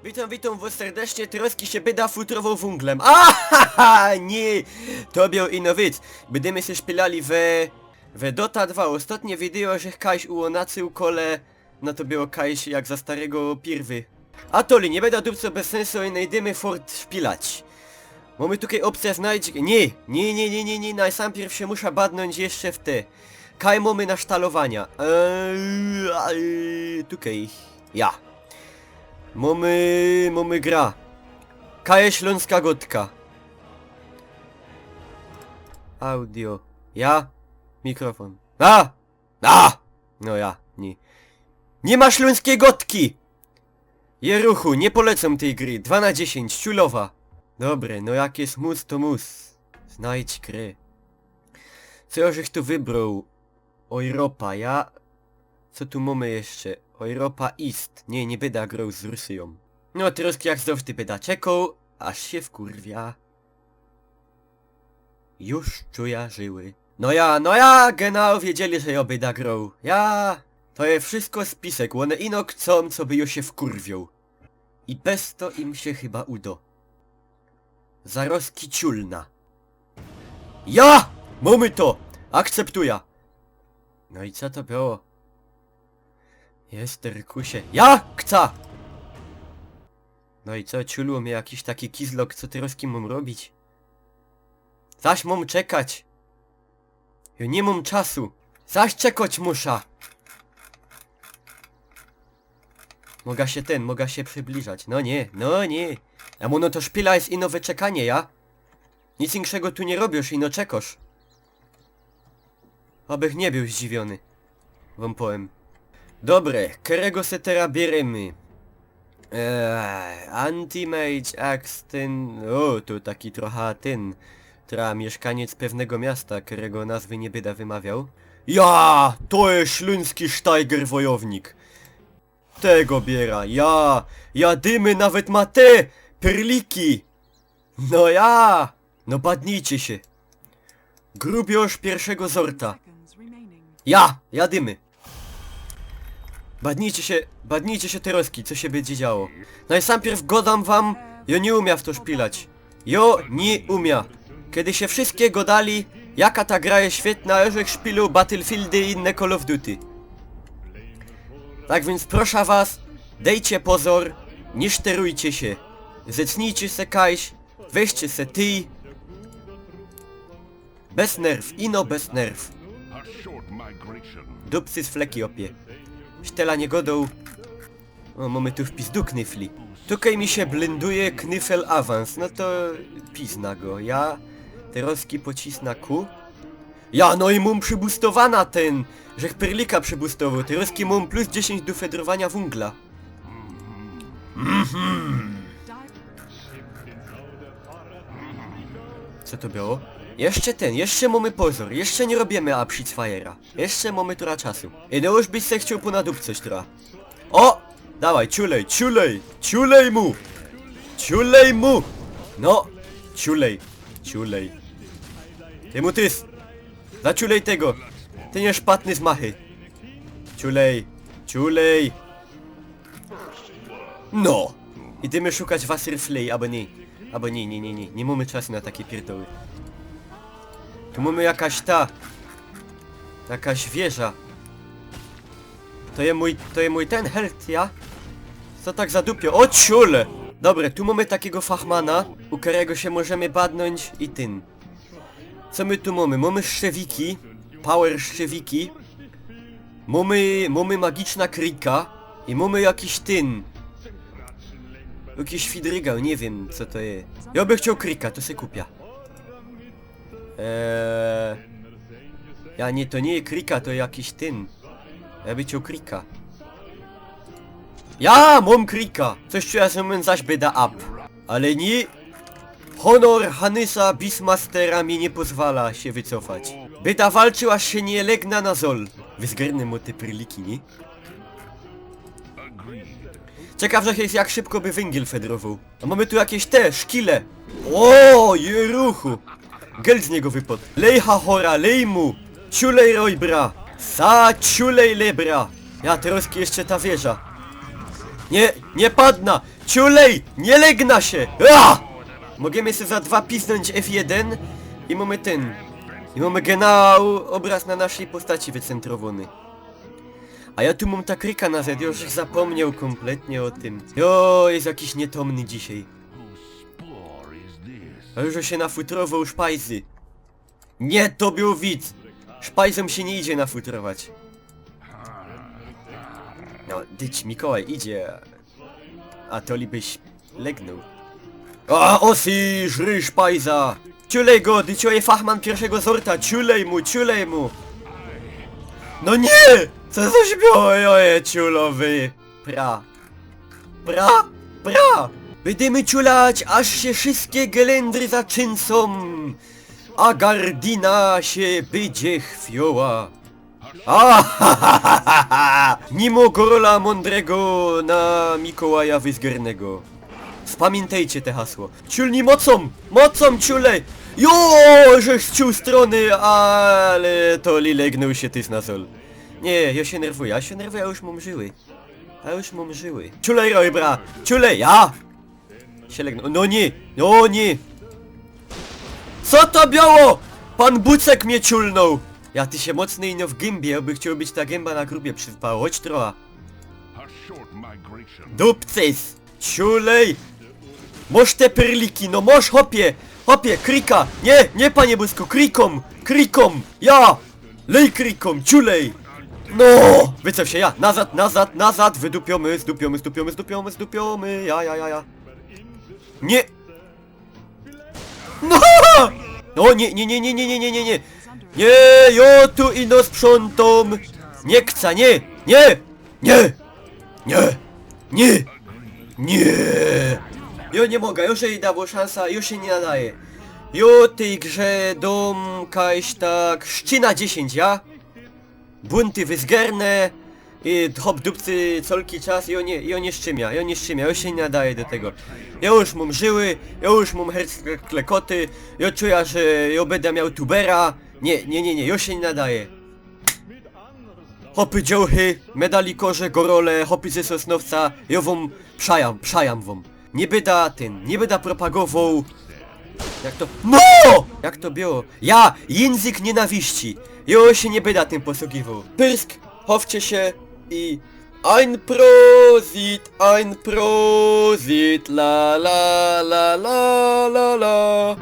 Witam was serdecznie, troski się byda futrową wunglem. Ahaha, nie! To był inowic. Będziemy się szpilali we Dota 2. Ostatnie wideo, że Kajś ułonacył kole, no to było Kajś jak za starego pirwy. A toli, nie będę dupco bez sensu i najdymy fort szpilać. Mamy tutaj opcję znaleźć... Nie, najpierw się muszę badnąć jeszcze w te. Kaj mamy na sztalowania. Tutaj. Ja. Mamy gra. Kaje Śląska Gotka. Audio. Ja. Mikrofon. No ja. Nie. Nie ma Śląskiej Gotki! Jeruchu, nie polecam tej gry. 2 na 10, ciulowa. Dobre, no jak jest mus, to mus. Znajdź grę. Co żeś tu wybrał? Europa, ja... Co tu mamy jeszcze? Europa East. Nie będę grał z Rosją. No troszkę jak zawsze będę czekał, aż się wkurwia. Już czuję żyły. No ja, genau wiedzieli, że ja będę grał. Ja... To jest wszystko spisek, one ino chcą, co by już się wkurwią. I bez to im się chyba uda. Zaroski ciulna. Ja! Mamy to! Akceptuję. No i co to było? Jest Rykusie. Ja! Chcę! No i co, ciulu mnie jakiś taki kizlok, co ty rozkim mam robić? Zaś mam czekać. Ja nie mam czasu. Zaś czekać muszę. Mogę się przybliżać. No nie. A mu no to szpila jest ino wyczekanie, ja? Nic inszego tu nie robisz, ino czekasz. Abych nie był zdziwiony. Wam powiem. Dobre, którego se teraz bierzemy? Anti-Mage Axe ten... O, to taki trochę ten... mieszkaniec pewnego miasta, którego nazwy nie będę wymawiał. Ja! To jest śląski Steiger wojownik. Tego biera, ja dymy nawet ma te perliki. No ja! No badnijcie się. Grubiosz pierwszego sorta. Ja dymy. Badnijcie się teroski, co się będzie działo. Najpierw godam wam, jo nie umia w to szpilać. Jo nie umia. Kiedy się wszystkie godali, jaka ta gra jest świetna, że szpilu Battlefieldy i inne Call of Duty. Tak więc proszę was, dejcie pozor, nie szterujcie się. Zecnijcie se Kajś, weźcie se ty. Bez nerw, ino bez nerw. Dupsy z fleki opie. Sztela nie godą. O, mamy tu wpis do knyfli. Tutaj mi się blenduje knyfel awans, no to pizna go. Ja teroski pocisna ku. Ja no i mam przybustowana ten, żech perlika przybustował. Teroski mam plus 10 do fedrowania wungla. Co to było? Jeszcze mamy pozor, jeszcze nie robimy Abschitzfeiera. Jeszcze mamy trochę czasu. I no już byś se chciał ponadób coś trochę. O! Dawaj, ciulej mu! No! Ciulej. Ty mu tys! Zaciulej tego! Ty nie szpatny z machy! Ciulej! No! Idziemy szukać Wasserflej, albo nie. Nie mamy czasu na takie pierdoły. Tu mamy jakaś wieża. To jest mój ten held, ja? Co tak zadupio? O ciule! Dobre, tu mamy takiego fachmana, u którego się możemy badnąć i tym. Co my tu mamy? Mamy szczewiki, power szczewiki. Mamy magiczna krika i mamy jakiś ten. Jakiś fidrygał, nie wiem co to jest. Ja bym chciał krika, to se kupia. Ja nie, to nie jest krika, to jakiś ten. Ja bym chciał krika. Ja mam krika! Coś czuję, że my zaś będę up. Ale nie... Honor Hanysa Beastmastera mi nie pozwala się wycofać. Byda walczył, aż się nie legna na zol. Wyzgarnę mu te pryliki, nie? Ciekaw, że jest jak szybko by węgiel fedrował. A mamy tu jakieś te, szkile. O, jeruchu. Gel z niego wypadł. Lej hachora, lej mu. Ciulej rojbra. Sa ciulej lebra. Ja, troski jeszcze ta wieża. Nie padna! Ciulej! Nie legna się! Możemy sobie za 2 pisnąć F1 i mamy ten. I mamy genau obraz na naszej postaci wycentrowany. A ja tu mam tak ryka na Z, już zapomniał kompletnie o tym. Jo, jest jakiś nietomny dzisiaj. A już się nafutrował szpajzy. Nie, to był widz! Szpajzom się nie idzie nafutrować. No, dyć, Mikołaj idzie. A to byś legnął. A, osi, żry szpajza! Ciulej go, dycioje fachman pierwszego sorta, ciulej mu! No nie! Co za śmioje, ciulowy! Pra! Będziemy ciulać, aż się wszystkie gelendry zaczęsą, a gardina się będzie chwioła. Nimo gorola mądrego na Mikołaja wyzgernego. Spamiętajcie te hasło. Ciulni mocą! Mocą ciulej! Jo, żeś ciuł strony, ale to li legnął się ty na sol. Nie, ja się nerwuję, ja już mam żyły. Ciulej roj, bra! Ciulej, ja! Się legnął, no nie! Co to biało? Pan Bucek mnie ciulnął! Ja ty się mocny ino w gębie, aby chciał być ta gęba na grubie przyspała, chodź trochę. Dupcys! Ciulej! Moż te perliki, no moż, hopie, krika! Nie panie Busko, krikom! Ja! Lej krikom, ciulej! No! Wycof się, ja! Nazad! Wydupiamy, zdupiamy, ja! Nie! No! No nie! Nie, jo tu ino sprzątom! Nie kca, nie! Jo nie mogę, już jej dało szansa, już się nie nadaje. Jo tej grze dom kaś tak ścina 10, ja? Bunty wyzgerne i hop dupcy colki czas i on nie szczymia, już się nie nadaje do tego. Ja już mam żyły, ja już mam herc klekoty, ja czuję, że ja będę miał tubera. Nie, już się nie nadaje. Hopy dziołchy, medalikorze, gorole, hopy ze Sosnowca, ja wam przajam wam. Nie będę propagował. Jak to... No! Jak to było? Ja, język nienawiści. Ja się nie będę tym posługiwał. Pyrsk, chowcie się i... Ein Prosit, la la la la la la.